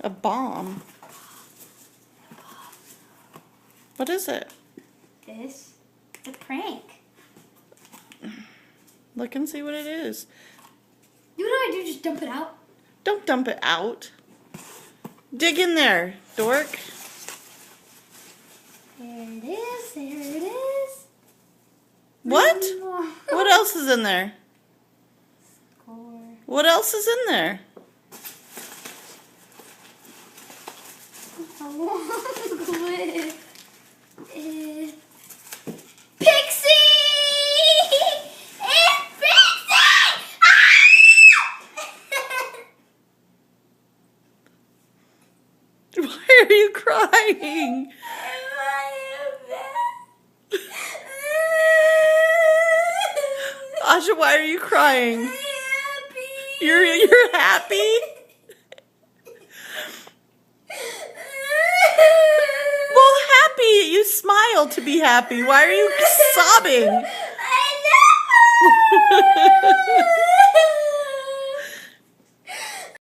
A bomb? What is it? This is a prank. Look and see what it is. You know what I do? Just dump it out. Don't dump it out. Dig in there, dork. There it is. There it is. What? What else is in there? Score. What else is in there? A long clip. Pixie! It's Pixie! Why are you crying? Asha, why are you crying? You're happy? Well, happy. You smile to be happy. Why are you sobbing? I know!